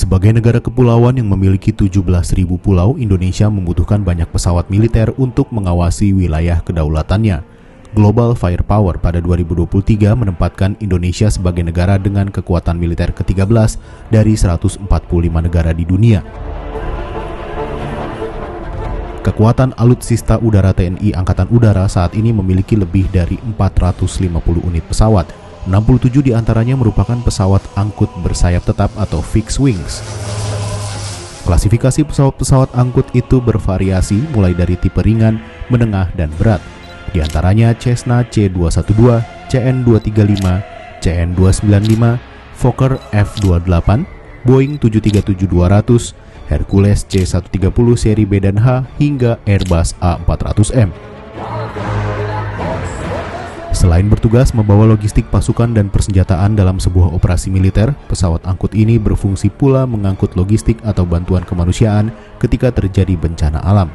Sebagai negara kepulauan yang memiliki 17.000 pulau, Indonesia membutuhkan banyak pesawat militer untuk mengawasi wilayah kedaulatannya. Global Firepower pada 2023 menempatkan Indonesia sebagai negara dengan kekuatan militer ke-13 dari 145 negara di dunia. Kekuatan alutsista udara TNI Angkatan Udara saat ini memiliki lebih dari 450 unit pesawat. 67 diantaranya merupakan pesawat angkut bersayap tetap atau fixed wings. Klasifikasi pesawat-pesawat angkut itu bervariasi mulai dari tipe ringan, menengah, dan berat. Di antaranya Cessna C212, CN235, CN295, Fokker F28, Boeing 737-200, Hercules C130 seri B dan H, hingga Airbus A400M. Selain bertugas membawa logistik pasukan dan persenjataan dalam sebuah operasi militer, pesawat angkut ini berfungsi pula mengangkut logistik atau bantuan kemanusiaan ketika terjadi bencana alam.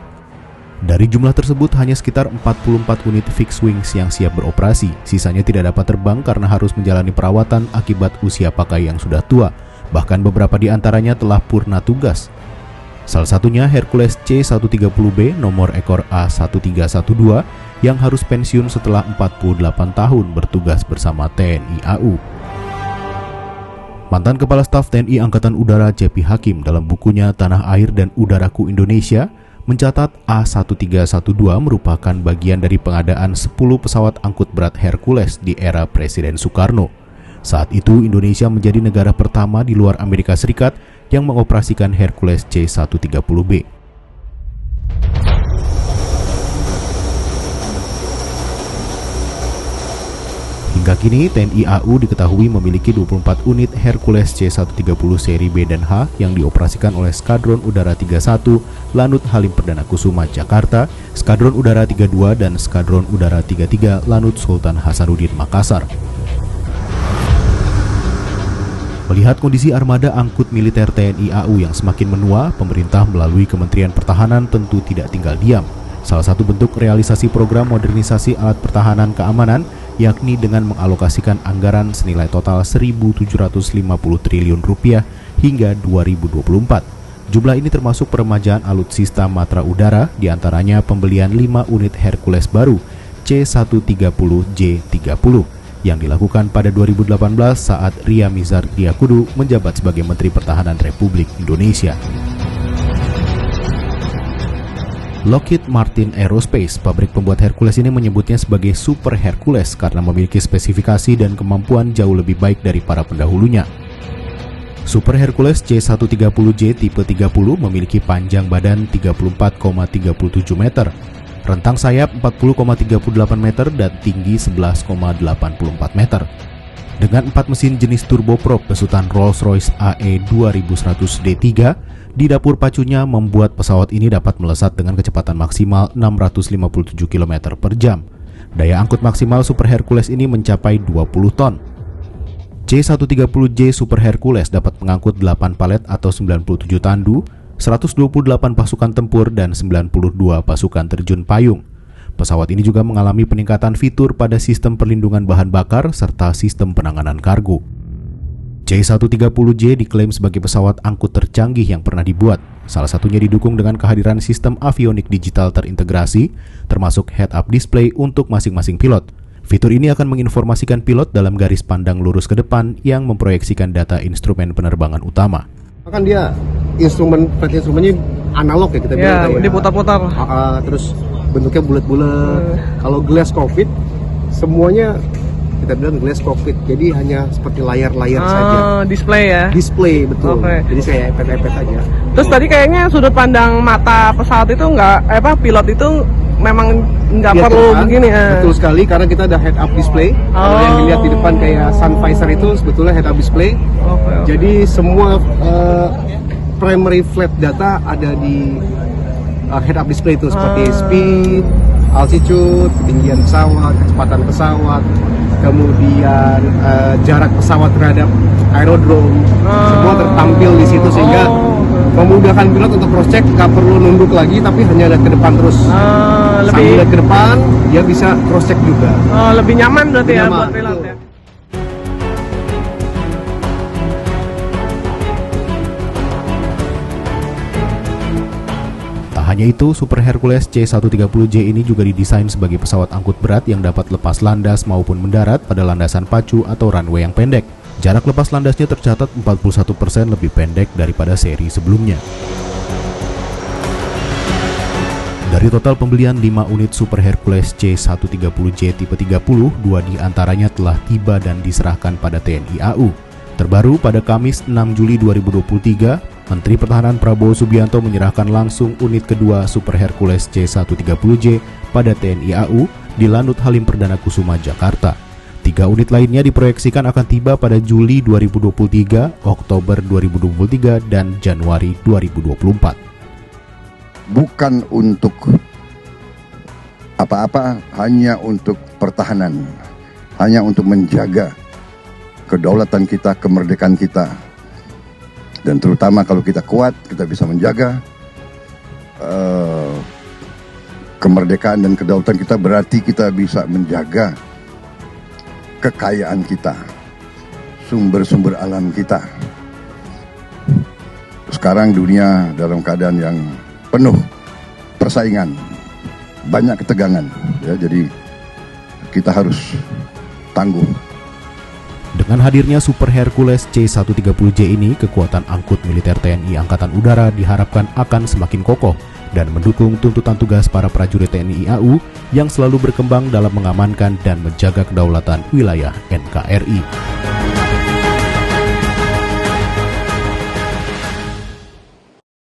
Dari jumlah tersebut, hanya sekitar 44 unit fixed wings yang siap beroperasi. Sisanya tidak dapat terbang karena harus menjalani perawatan akibat usia pakai yang sudah tua. Bahkan beberapa di antaranya telah purna tugas. Salah satunya Hercules C130B nomor ekor A1312 yang harus pensiun setelah 48 tahun bertugas bersama TNI AU. Mantan Kepala Staf TNI Angkatan Udara C.P. Hakim dalam bukunya Tanah Air dan Udaraku Indonesia mencatat A1312 merupakan bagian dari pengadaan 10 pesawat angkut berat Hercules di era Presiden Soekarno. Saat itu Indonesia menjadi negara pertama di luar Amerika Serikat yang mengoperasikan Hercules C130B. Hingga kini TNI AU diketahui memiliki 24 unit Hercules C130 seri B dan H yang dioperasikan oleh Skadron Udara 31 Lanut Halim Perdana Kusuma Jakarta, Skadron Udara 32 dan Skadron Udara 33 Lanut Sultan Hasanuddin Makassar. Melihat kondisi armada angkut militer TNI AU yang semakin menua, pemerintah melalui Kementerian Pertahanan tentu tidak tinggal diam. Salah satu bentuk realisasi program modernisasi alat pertahanan keamanan yakni dengan mengalokasikan anggaran senilai total 1.750 triliun rupiah hingga 2024. Jumlah ini termasuk peremajaan alutsista matra udara, diantaranya pembelian 5 unit Hercules baru C130J30 yang dilakukan pada 2018 saat Ria Mizar Diakudu menjabat sebagai Menteri Pertahanan Republik Indonesia. Lockheed Martin Aerospace, pabrik pembuat Hercules ini menyebutnya sebagai Super Hercules karena memiliki spesifikasi dan kemampuan jauh lebih baik dari para pendahulunya. Super Hercules C130J tipe 30 memiliki panjang badan 34,37 meter, rentang sayap 40,38 meter dan tinggi 11,84 meter. Dengan 4 mesin jenis turboprop besutan Rolls-Royce AE 2100D3, di dapur pacunya membuat pesawat ini dapat melesat dengan kecepatan maksimal 657 km per jam. Daya angkut maksimal Super Hercules ini mencapai 20 ton. C130J Super Hercules dapat mengangkut 8 palet atau 97 tandu, 128 pasukan tempur, dan 92 pasukan terjun payung. Pesawat ini juga mengalami peningkatan fitur pada sistem perlindungan bahan bakar serta sistem penanganan kargo. C130J diklaim sebagai pesawat angkut tercanggih yang pernah dibuat. Salah satunya didukung dengan kehadiran sistem avionik digital terintegrasi, termasuk head-up display untuk masing-masing pilot. Fitur ini akan menginformasikan pilot dalam garis pandang lurus ke depan yang memproyeksikan data instrumen penerbangan utama. Kan dia flight instrumennya analog ya kita bilang ya. Diputar-putar. Terus bentuknya bulat-bulat. Kalau glass cockpit semuanya kita bilang glass cockpit, jadi hanya seperti layar-layar saja. Display ya? Display, betul. Okay. Jadi saya epet-epet aja. Terus tadi kayaknya sudut pandang mata pesawat itu pilot itu memang nggak ya, perlu begini ya? Betul sekali, karena kita ada head up display. Kalau yang dilihat di depan kayak sun visor itu sebetulnya head up display. Okay. Jadi semua primary flight data ada di head up display itu, seperti speed, altitude, ketinggian pesawat, kecepatan pesawat, kemudian jarak pesawat terhadap aerodrome, semua tertampil di situ sehingga memudahkan pilot untuk cross check, nggak perlu nunduk lagi tapi hanya lihat ke depan terus. Sambil lihat ke depan dia bisa cross check juga. Lebih nyaman berarti ya buat pilot ya. hanya itu, Super Hercules C-130J ini juga didesain sebagai pesawat angkut berat yang dapat lepas landas maupun mendarat pada landasan pacu atau runway yang pendek. Jarak lepas landasnya tercatat 41% lebih pendek daripada seri sebelumnya. Dari total pembelian 5 unit Super Hercules C-130J tipe 30, 2 diantaranya telah tiba dan diserahkan pada TNI AU. Terbaru pada Kamis 6 Juli 2023, Menteri Pertahanan Prabowo Subianto menyerahkan langsung unit kedua Super Hercules C-130J pada TNI AU di Lanut Halim Perdana Kusuma, Jakarta. 3 unit lainnya diproyeksikan akan tiba pada Juli 2023, Oktober 2023, dan Januari 2024. Bukan untuk apa-apa, hanya untuk pertahanan, hanya untuk menjaga kedaulatan kita, kemerdekaan kita. Dan terutama kalau kita kuat, kita bisa menjaga kemerdekaan dan kedaulatan kita, berarti kita bisa menjaga kekayaan kita, sumber-sumber alam kita. Sekarang dunia dalam keadaan yang penuh persaingan, banyak ketegangan, ya, jadi kita harus tangguh. Dengan hadirnya Super Hercules C-130J ini, kekuatan angkut militer TNI Angkatan Udara diharapkan akan semakin kokoh dan mendukung tuntutan tugas para prajurit TNI AU yang selalu berkembang dalam mengamankan dan menjaga kedaulatan wilayah NKRI.